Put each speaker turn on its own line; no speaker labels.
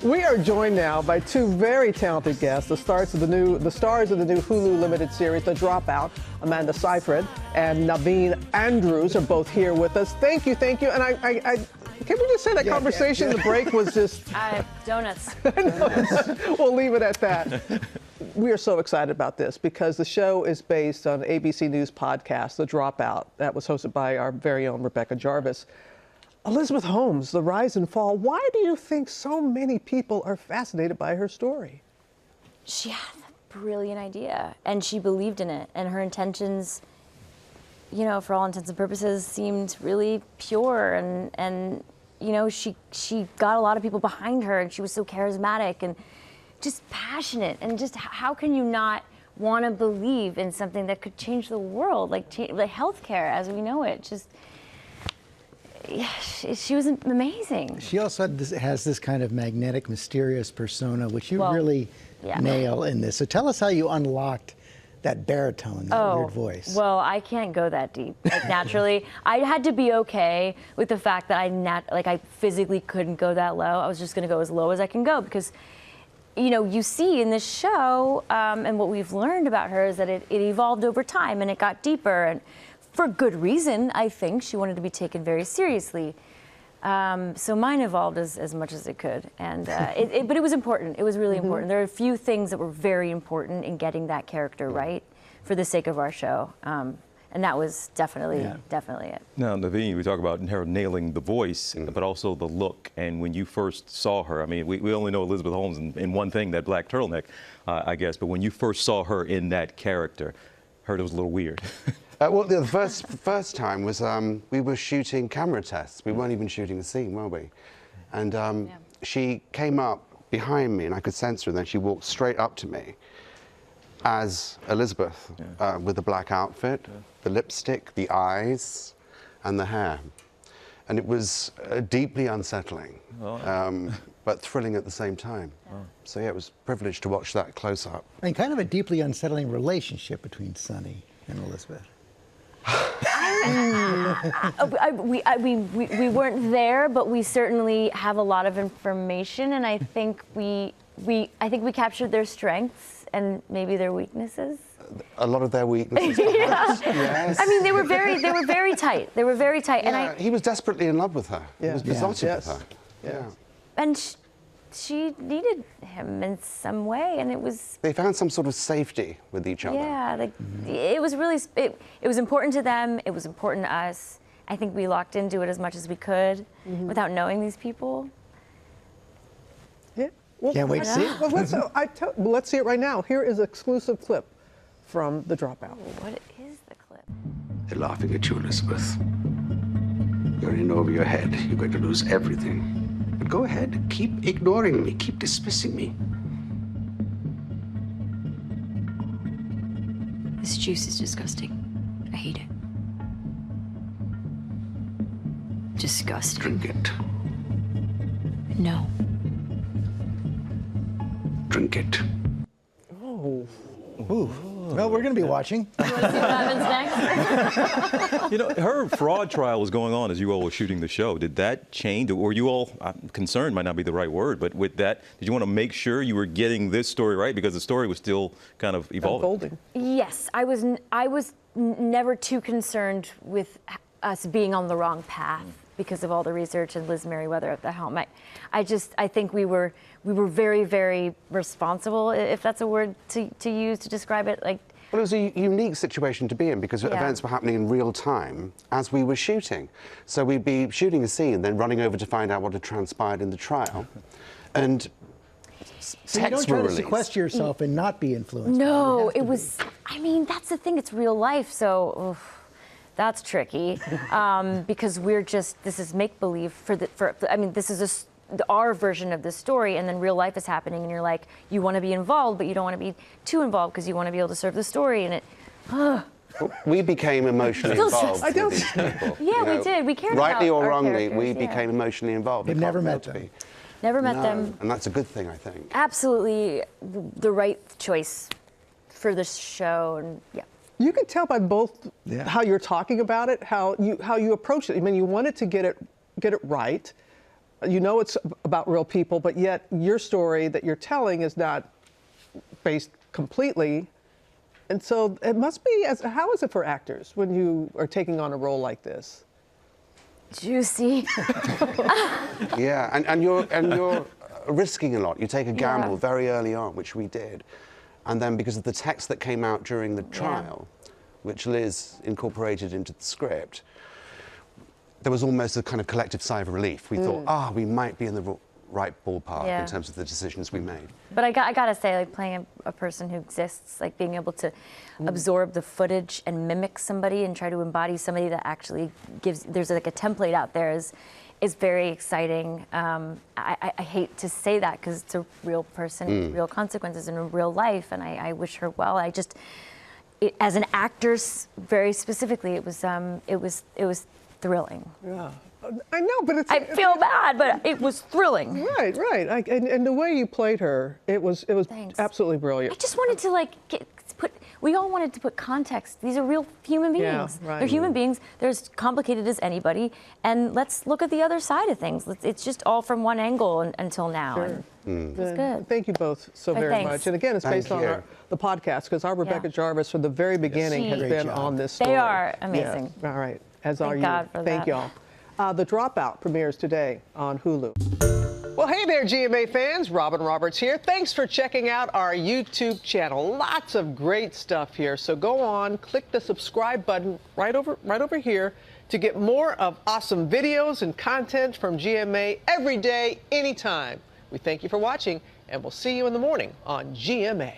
We are joined now by two very talented guests, the stars of the new Hulu limited series, The Dropout. Amanda Seyfried and Naveen Andrews are both here with us. Thank you. And I can we just say that conversation, the break was just...
Donuts.
We'll leave it at that. We are so excited about this because the show is based on ABC News podcast, The Dropout, that was hosted by our very own Rebecca Jarvis. Elizabeth Holmes, the rise and fall. Why do you think so many people are fascinated by her story?
She had a brilliant idea, and she believed in it, and her intentions, you know, for all intents and purposes, seemed really pure, and you know, she got a lot of people behind her, and she was so charismatic and just passionate, and just how can you not want to believe in something that could change the world, like healthcare as we know it? Just, yeah, she was amazing.
She also has this kind of magnetic, mysterious persona, which you really nail in this. So tell us how you unlocked that baritone, that weird voice.
Well, I can't go that deep. Like, naturally, I had to be okay with the fact that I physically couldn't go that low. I was just going to go as low as I can go because, you know, you see in this show, and what we've learned about her is that it evolved over time and it got deeper, and for good reason, I think. She wanted to be taken very seriously. So mine evolved as much as it could, and but it was important. It was really important. There are a few things that were very important in getting that character right for the sake of our show, and that was definitely it.
Now, Naveen, we talk about her nailing the voice, but also the look. And when you first saw her, I mean, we only know Elizabeth Holmes in one thing, that black turtleneck, I guess. But when you first saw her in that character, heard it was a little weird.
Well, the first time was we were shooting camera tests. We weren't even shooting a scene, were we? And she came up behind me, and I could sense her, and then she walked straight up to me as Elizabeth, with the black outfit, the lipstick, the eyes, and the hair. And it was deeply unsettling, but thrilling at the same time. So yeah, it was a privilege to watch that close up.
And kind of a deeply unsettling relationship between Sonny and Elizabeth.
We weren't there, but we certainly have a lot of information, and I think we captured their strengths and maybe their weaknesses.
A lot of their weaknesses, perhaps. Yes.
I mean, they were very tight. They were very tight, and
he was desperately in love with her. He was besotted with her. Yeah.
And she needed him in some way, and it was...
They found some sort of safety with each other.
Yeah, like, it was really... It was important to them, it was important to us. I think we locked into it as much as we could without knowing these people.
Yeah. Well,
can't wait to see it.
Well, let's see it right now. Here is an exclusive clip from The Dropout.
What is the clip?
They're laughing at you, Elizabeth. You're in over your head. You're going to lose everything. But go ahead, keep ignoring me, keep dismissing me.
This juice is disgusting. I hate it. Disgusting.
Drink it.
No.
Drink it.
Oh.
Ooh. Well, we're going to be watching.
You want to see what happens next?
You know, her fraud trial was going on as you all were shooting the show. Did that change? Were you all concerned, might not be the right word, but with that, did you want to make sure you were getting this story right? Because the story was still kind of evolving.
Yes, I was never too concerned with us being on the wrong path because of all the research and Liz Merriweather at the helm. I think we were very, very responsible, if that's a word to use to describe it. Like,
well, it was a unique situation to be in because events were happening in real time as we were shooting. So we'd be shooting a scene, then running over to find out what had transpired in the trial. And
so you don't try to sequester yourself and not be influenced.
No, it was, I mean, that's the thing, it's real life, so that's tricky. Because this is make-believe I mean, this is our version of the story, and then real life is happening, and you're like, you want to be involved, but you don't want to be too involved because you want to be able to serve the story, and it.
We became emotionally involved with these people.
Yeah, we did. We cared about
rightly or
our
wrongly, we
characters,
became emotionally involved.
You've never met them.
Never met them.
And that's a good thing, I think.
Absolutely the right choice for this show, and
You can tell by both how you're talking about it, how you approach it. I mean, you wanted to get it right. You know, it's about real people, but yet your story that you're telling is not based completely. And so it must be, how is it for actors when you are taking on a role like this?
Juicy.
Yeah, and you're risking a lot. You take a gamble very early on, which we did. And then because of the text that came out during the trial, which Liz incorporated into the script, there was almost a kind of collective sigh of relief. We thought, we might be in the right ballpark in terms of the decisions we made.
But I gotta say, like, playing a person who exists, like being able to absorb the footage and mimic somebody and try to embody somebody that actually there's like a template out there is very exciting. I hate to say that because it's a real person, real consequences in a real life, and I wish her well. As an actor, very specifically, it was thrilling.
Yeah, I know, but
I feel bad, but it was thrilling.
Right, right. And the way you played her, it was
Thanks.
absolutely brilliant.
I just wanted to we all wanted to put context. These are real human beings.
Yeah, right.
They're human beings. They're as complicated as anybody. And let's look at the other side of things. It's just all from one angle until now.
Sure.
And it's good.
Thank you both so very
Thanks.
much. And again, it's based on the podcast, because our Rebecca Jarvis from the very beginning has been on this story.
They are amazing.
Yeah. All right, as are you.
God for
Thank
that.
y'all. The Dropout premieres today on Hulu. Well, hey there, GMA fans. Robin Roberts here. Thanks for checking out our YouTube channel. Lots of great stuff here. So go on, click the subscribe button right over here to get more of awesome videos and content from GMA every day, anytime. We thank you for watching, and we'll see you in the morning on GMA.